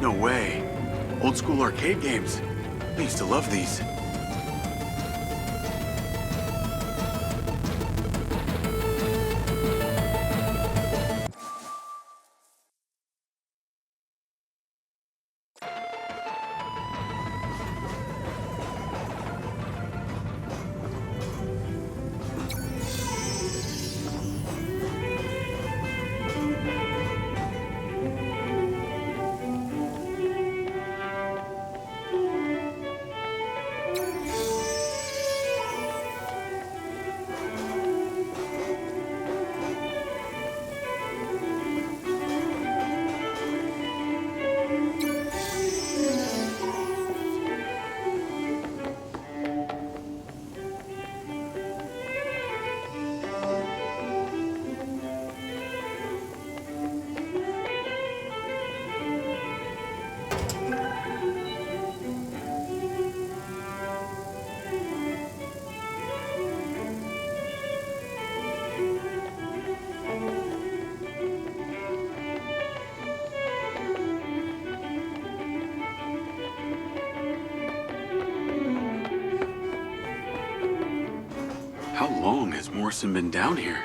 No way. Old school arcade games. I used to love these. How long has Morrison been down here?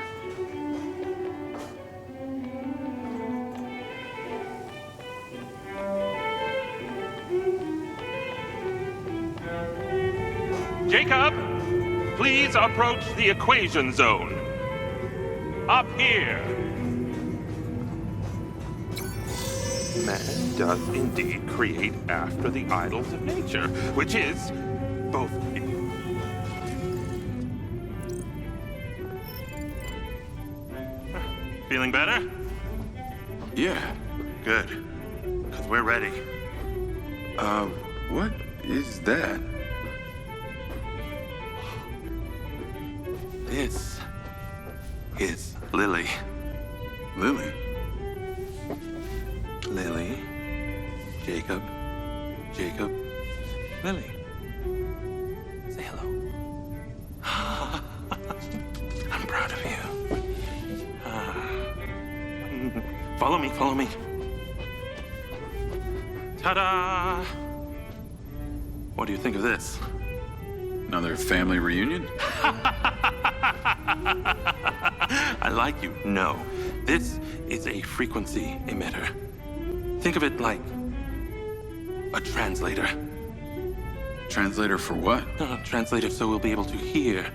Jacob, please approach the equation zone. Up here. Man does indeed create after the idols of nature, which is both... Feeling better? Yeah. Good. Because we're ready. What is that? This is Lily. Lily? Lily. Jacob. Jacob. Lily. Say hello. I'm proud of you. Follow me, follow me. Ta-da! What do you think of this? Another family reunion? I like you. No. This is a frequency emitter. Think of it like a translator. Translator for what? Translator so we'll be able to hear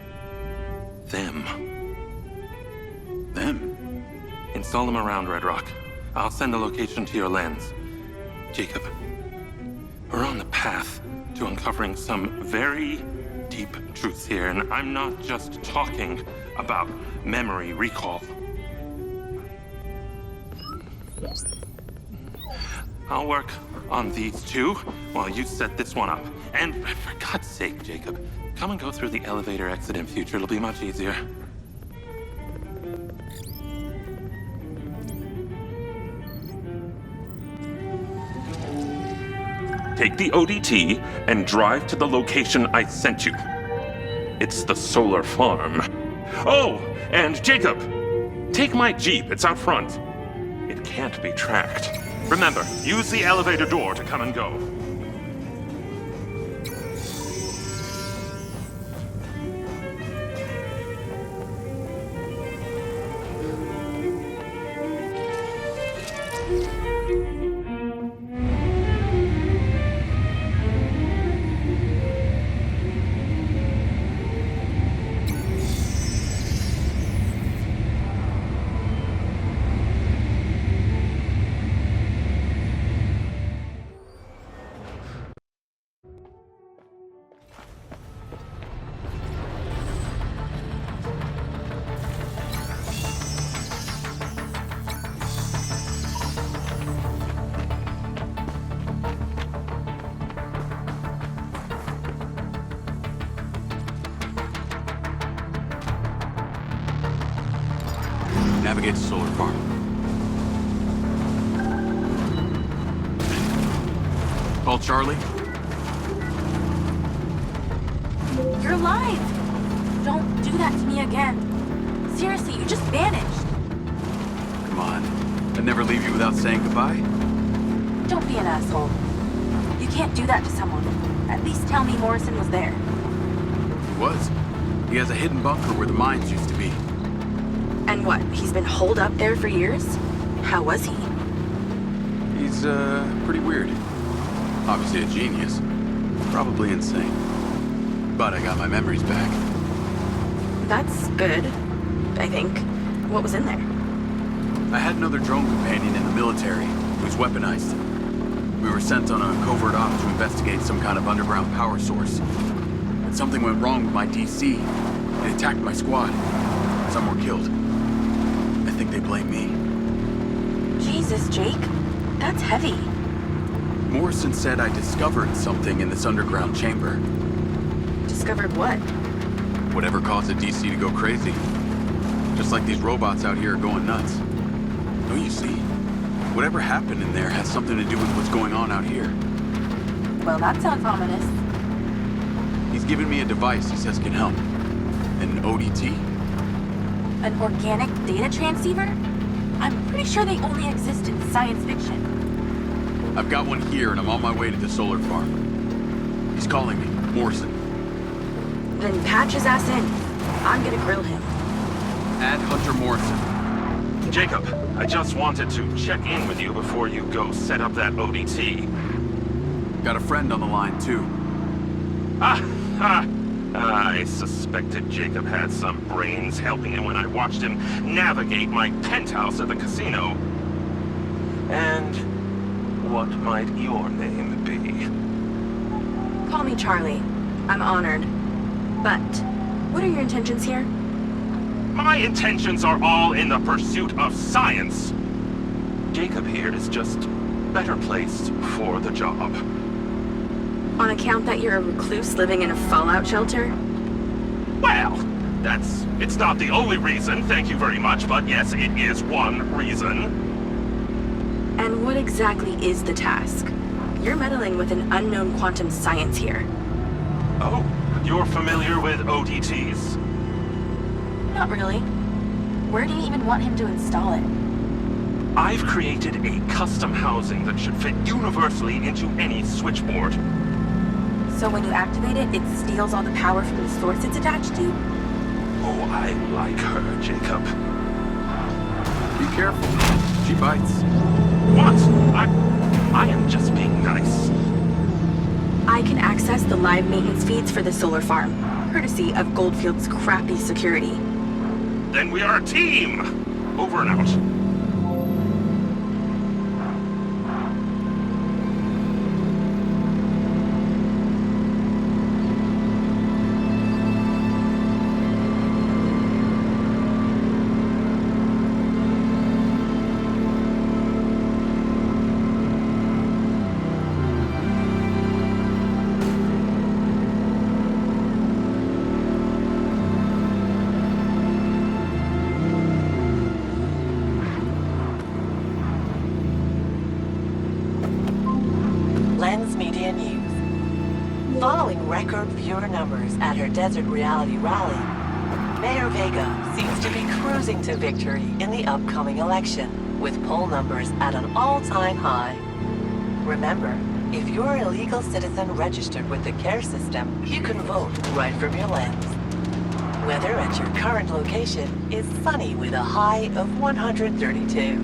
them. Them? Install them around Red Rock. I'll send a location to your lens. Jacob, we're on the path to uncovering some very deep truths here, and I'm not just talking about memory recall. I'll work on these two while you set this one up. And for God's sake, Jacob, come and go through the elevator exit in future. It'll be much easier. Take the ODT and drive to the location I sent you. It's the solar farm. Oh, and Jacob, take my Jeep. It's out front. It can't be tracked. Remember, use the elevator door to come and go. Navigate to solar farm. Call Charlie. You're alive! Don't do that to me again. Seriously, you just vanished. Come on. I'd never leave you without saying goodbye. Don't be an asshole. You can't do that to someone. At least tell me Morrison was there. He was. He has a hidden bunker where the mines used to be. And what, he's been holed up there for years? How was he? He's, pretty weird. Obviously a genius. Probably insane. But I got my memories back. That's good, I think. What was in there? I had another drone companion in the military who was weaponized. We were sent on a covert op to investigate some kind of underground power source. And something went wrong with my DC. It attacked my squad. Some were killed. I think they blame me. Jesus, Jake. That's heavy. Morrison said I discovered something in this underground chamber. Discovered what? Whatever caused the DC to go crazy. Just like these robots out here are going nuts. Don't you see? Whatever happened in there has something to do with what's going on out here. Well, that sounds ominous. He's given me a device he says can help. An ODT? An organic data transceiver? I'm pretty sure they only exist in science fiction. I've got one here and I'm on my way to the solar farm. He's calling me, Morrison. Then patch his ass in. I'm gonna grill him. Add Hunter Morrison. Jacob, I just wanted to check in with you before you go set up that ODT. Got a friend on the line, too. I suspected Jacob had some brains helping him when I watched him navigate my penthouse at the casino. And what might your name be? Call me Charlie. I'm honored. But, what are your intentions here? My intentions are all in the pursuit of science. Jacob here is just better placed for the job. On account that you're a recluse living in a fallout shelter? Well, it's not the only reason, thank you very much, but yes, it is one reason. And what exactly is the task? You're meddling with an unknown quantum science here. Oh, you're familiar with ODTs? Not really. Where do you even want him to install it? I've created a custom housing that should fit universally into any switchboard. So when you activate it, it steals all the power from the source it's attached to? Oh, I like her, Jacob. Be careful. She bites. What? I am just being nice. I can access the live maintenance feeds for the solar farm, courtesy of Goldfield's crappy security. Then we are a team! Over and out. Following record viewer numbers at her Desert Reality rally, Mayor Vega seems to be cruising to victory in the upcoming election, with poll numbers at an all-time high. Remember, if you're a legal citizen registered with the care system, you can vote right from your lens. Weather at your current location is sunny with a high of 132.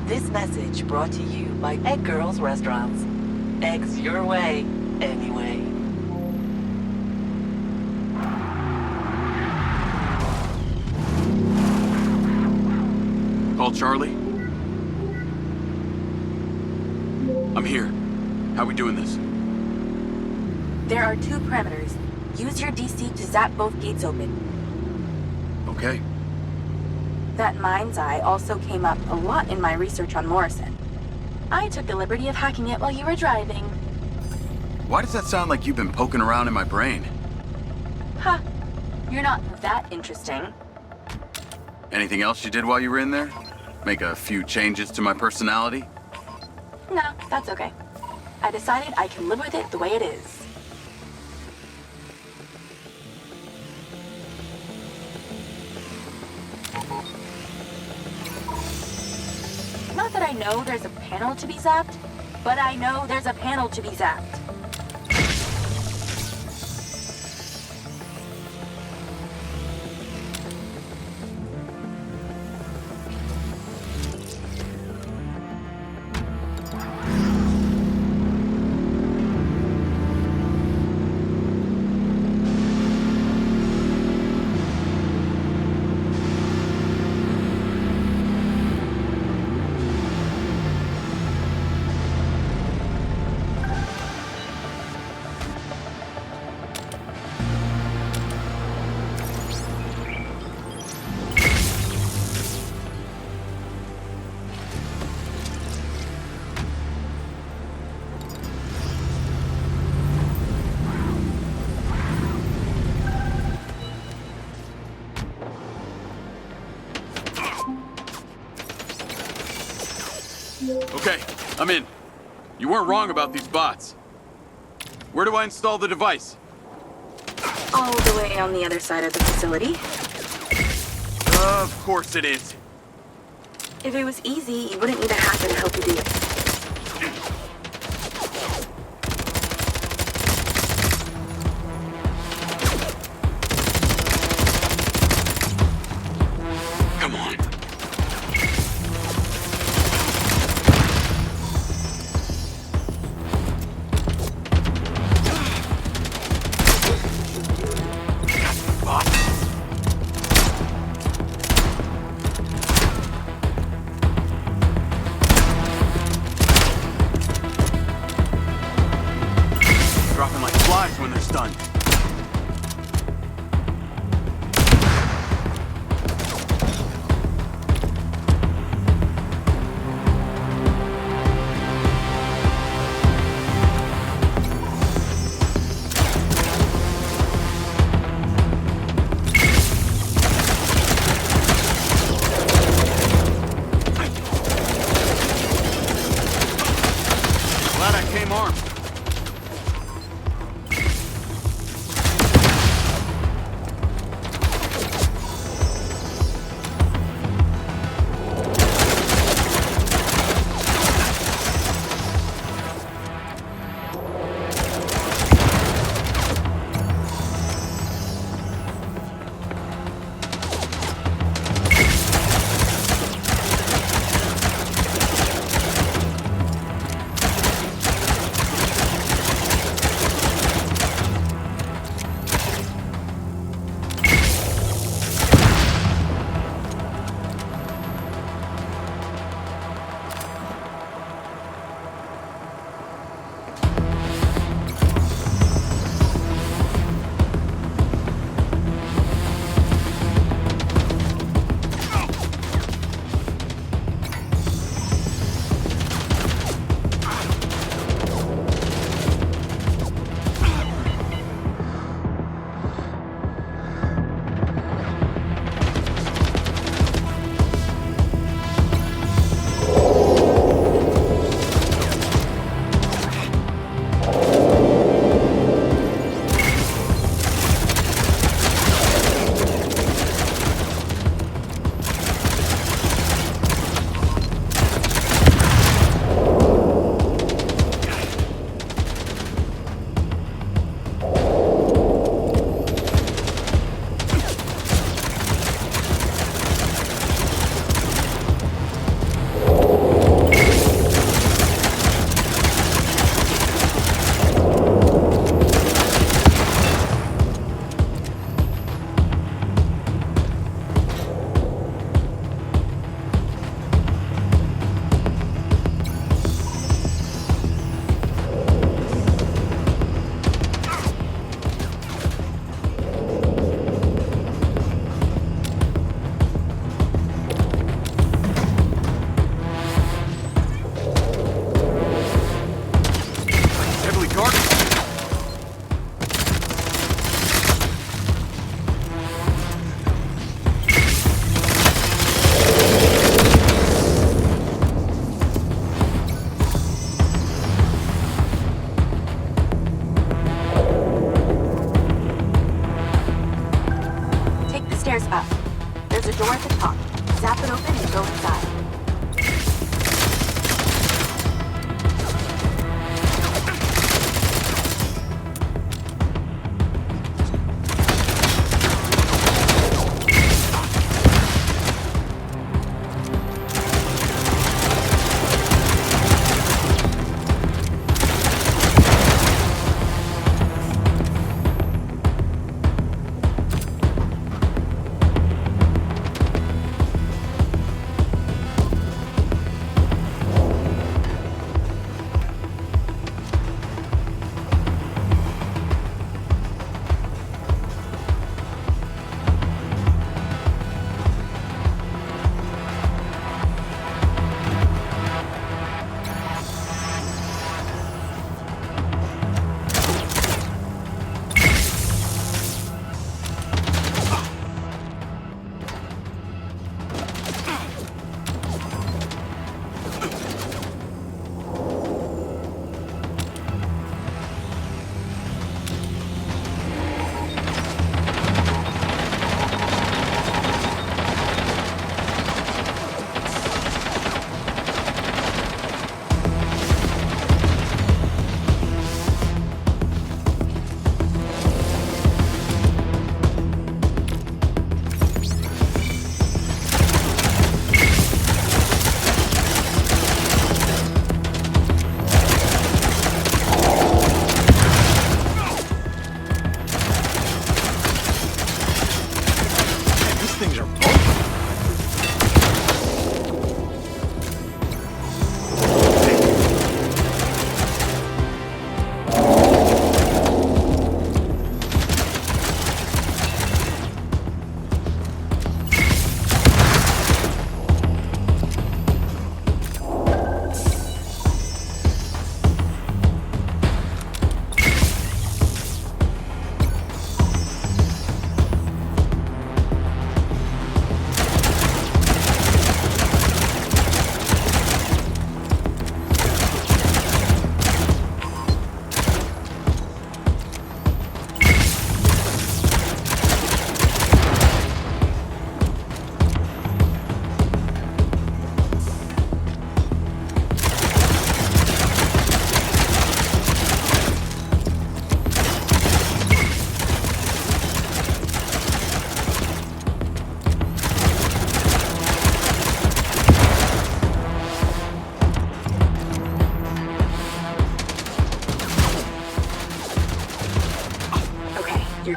This message brought to you by Egg Girls Restaurants. Eggs your way, anyway. Call Charlie? I'm here. How we doing this? There are two parameters. Use your DC to zap both gates open. Okay. That MindsEye also came up a lot in my research on Morrison. I took the liberty of hacking it while you were driving. Why does that sound like you've been poking around in my brain? Ha! You're not that interesting. Anything else you did while you were in there? Make a few changes to my personality? No, that's okay. I decided I can live with it the way it is. Not that I know there's a panel to be zapped, but I know there's a panel to be zapped. Okay, I'm in. You weren't wrong about these bots. Where do I install the device? All the way on the other side of the facility. Of course it is. If it was easy, you wouldn't need a hacker to help you do it. Come on. Dropping like flies when they're stunned. Glad I came armed.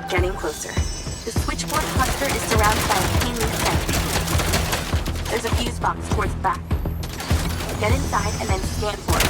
Getting closer. The switchboard cluster is surrounded by a hanging fence. There's a fuse box towards the back. Get inside and then scan for it.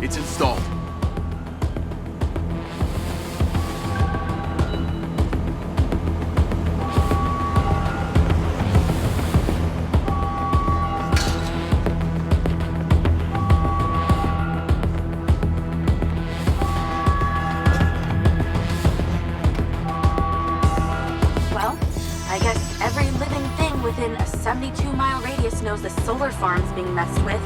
It's installed. Well, I guess every living thing within a 72-mile radius knows the solar farm's being messed with.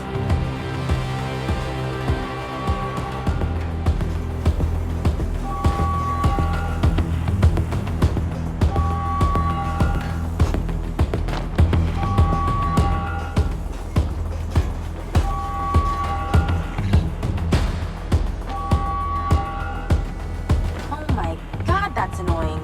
That's annoying.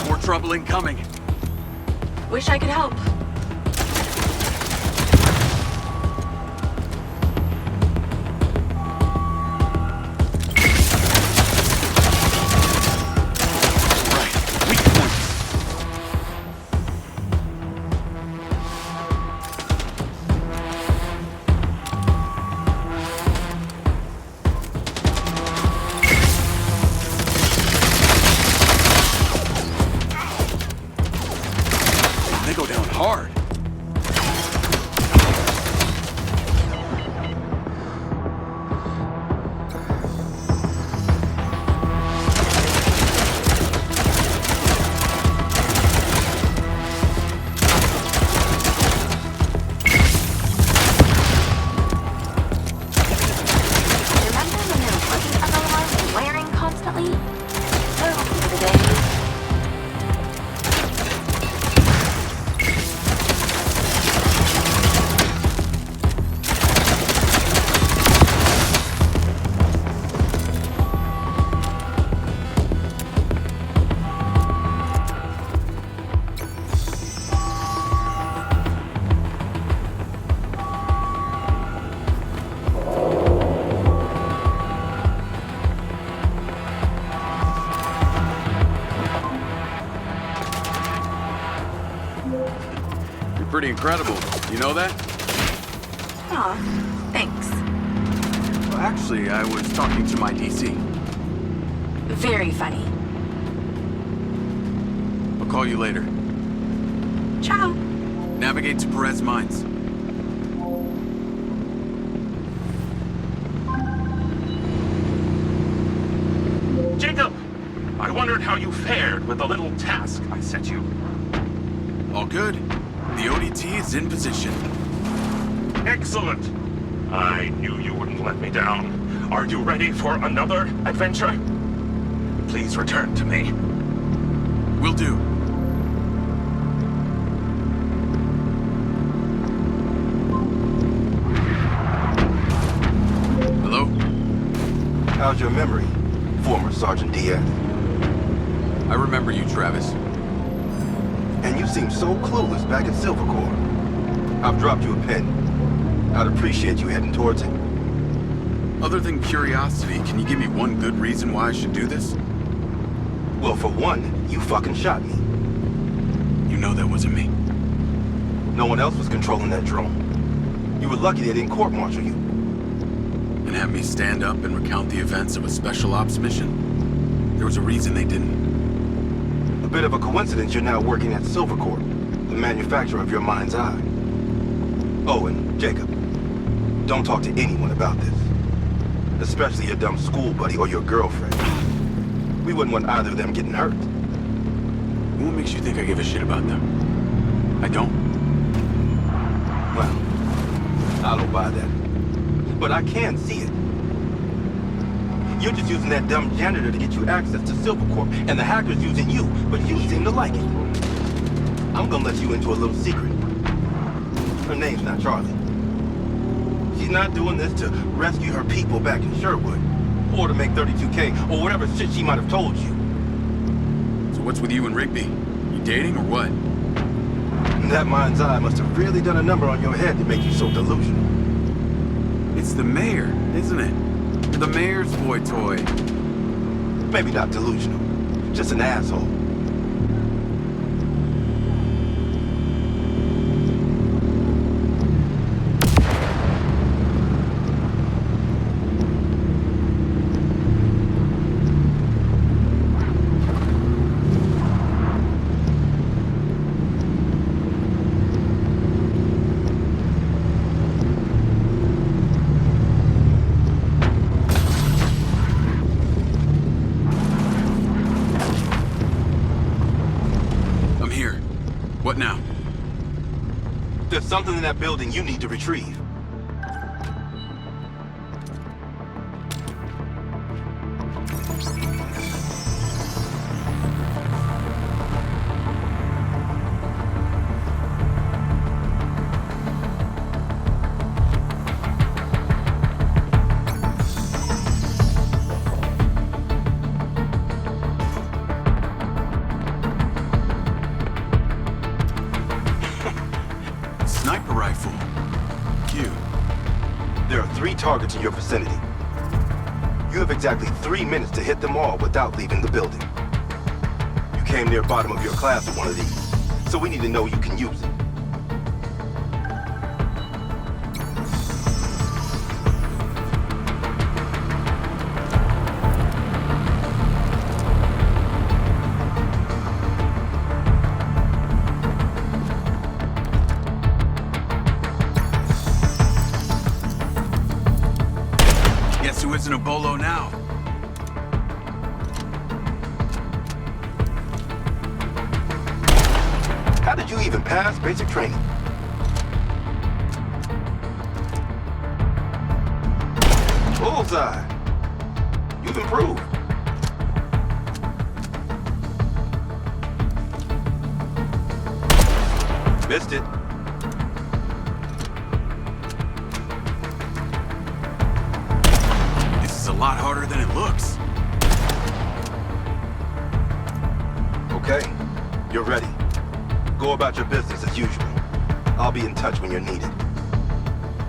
More trouble incoming. Wish I could help. They go down hard. Remember when there wasn't a alarm and wiring constantly? Those were the days. You're pretty incredible. You know that? Aw, thanks. Well, actually, I was talking to my DC. Very funny. I'll call you later. Ciao. Navigate to Perez Mines. Jacob! I wondered how you fared with the little task I sent you. All good. The ODT is in position. Excellent! I knew you wouldn't let me down. Are you ready for another adventure? Please return to me. Will do. Hello? How's your memory, former Sergeant Diaz? I remember you, Travis. And you seem so clueless back at Silvercore. I've dropped you a pin. I'd appreciate you heading towards it. Other than curiosity, can you give me one good reason why I should do this? Well, for one, you fucking shot me. You know that wasn't me. No one else was controlling that drone. You were lucky they didn't court-martial you. And have me stand up and recount the events of a special ops mission? There was a reason they didn't. A bit of a coincidence you're now working at Silvercore, the manufacturer of your MindsEye. Oh, and Jacob, don't talk to anyone about this. Especially your dumb school buddy or your girlfriend. We wouldn't want either of them getting hurt. What makes you think I give a shit about them? I don't. Well, I don't buy that. But I can see it. You're just using that dumb janitor to get you access to Silvercorp, and the hacker's using you, but you seem to like it. I'm gonna let you into a little secret. Her name's not Charlie. She's not doing this to rescue her people back in Sherwood, or to make 32K, or whatever shit she might have told you. So what's with you and Rigby? You dating or what? That MindsEye must have really done a number on your head to make you so delusional. It's the mayor, isn't it? You're the mayor's boy toy. Maybe not delusional, just an asshole. What now? There's something in that building you need to retrieve. Sniper rifle. Cute. There are 3 targets in your vicinity. You have exactly 3 minutes to hit them all without leaving the building. You came near bottom of your class with one of these, so we need to know you can use it. Guess who isn't a bolo now? How did you even pass basic training? Bullseye. You've improved. Missed it. This is a lot harder than it looks. Okay, you're ready. Go about your business as usual. I'll be in touch when you're needed.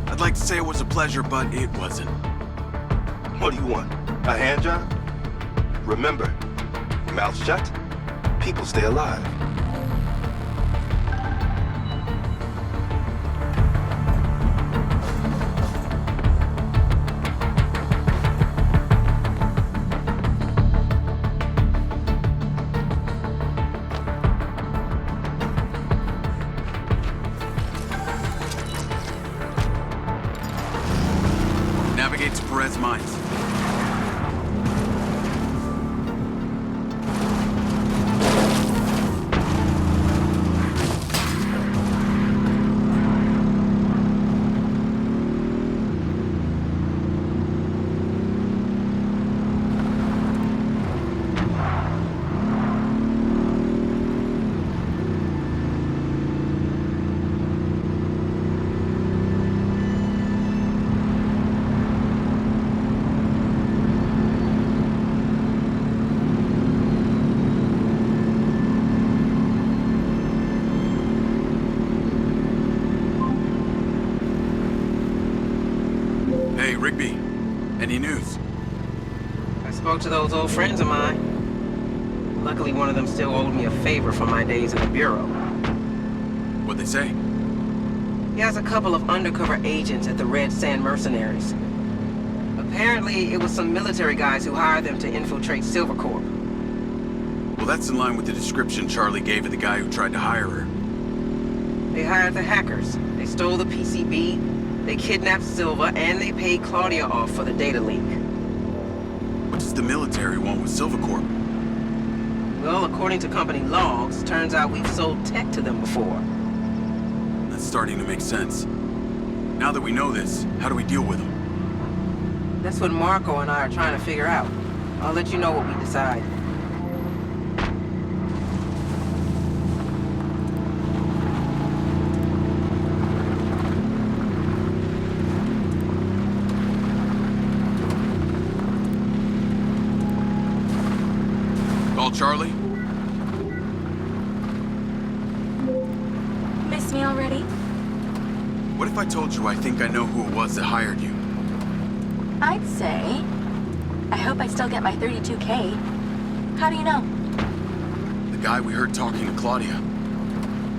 I'd like to say it was a pleasure, but it wasn't. What do you want? A hand job? Remember, mouth shut, people stay alive. Navigate to Perez Mines. Any news? I spoke to those old friends of mine. Luckily, one of them still owed me a favor from my days in the Bureau. What'd they say? He has a couple of undercover agents at the Red Sand Mercenaries. Apparently, it was some military guys who hired them to infiltrate Silvercorp. Well, that's in line with the description Charlie gave of the guy who tried to hire her. They hired the hackers. They stole the PCB, they kidnapped Silva, and they paid Claudia off for the data leak. What does the military want with Silvercorp? Well, according to company logs, turns out we've sold tech to them before. That's starting to make sense. Now that we know this, how do we deal with them? That's what Marco and I are trying to figure out. I'll let you know what we decide. Call Charlie? Miss me already? What if I told you I think I know who it was that hired you? I'd say... I hope I still get my 32K. How do you know? The guy we heard talking to Claudia.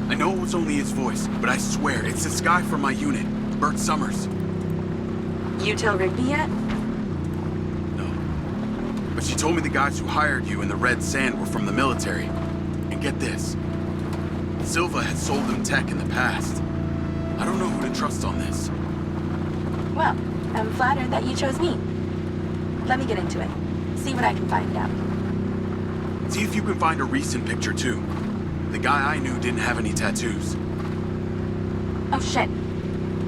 I know it was only his voice, but I swear it's this guy from my unit, Bert Summers. You tell Rigby yet? No. But she told me the guys who hired you in the Red Sand were from the military. And get this. Silva had sold them tech in the past. I don't know who to trust on this. Well, I'm flattered that you chose me. Let me get into it. See what I can find out. See if you can find a recent picture, too. The guy I knew didn't have any tattoos. Oh, shit.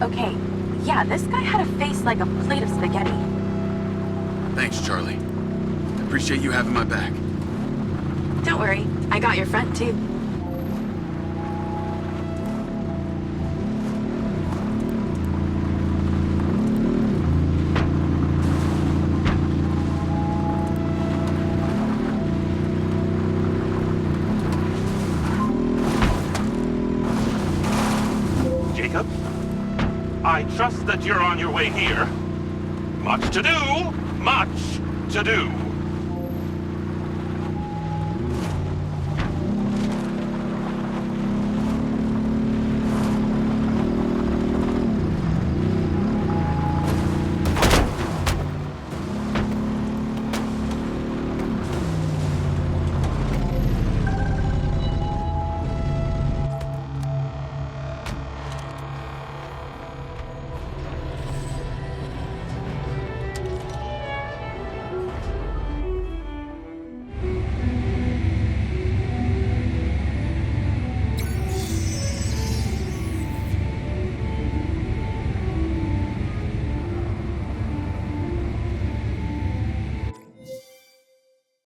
Okay. Yeah, this guy had a face like a plate of spaghetti. Thanks, Charlie. Appreciate you having my back. Don't worry. I got your front, too. Jacob, I trust that you're on your way here. Much to do, much to do.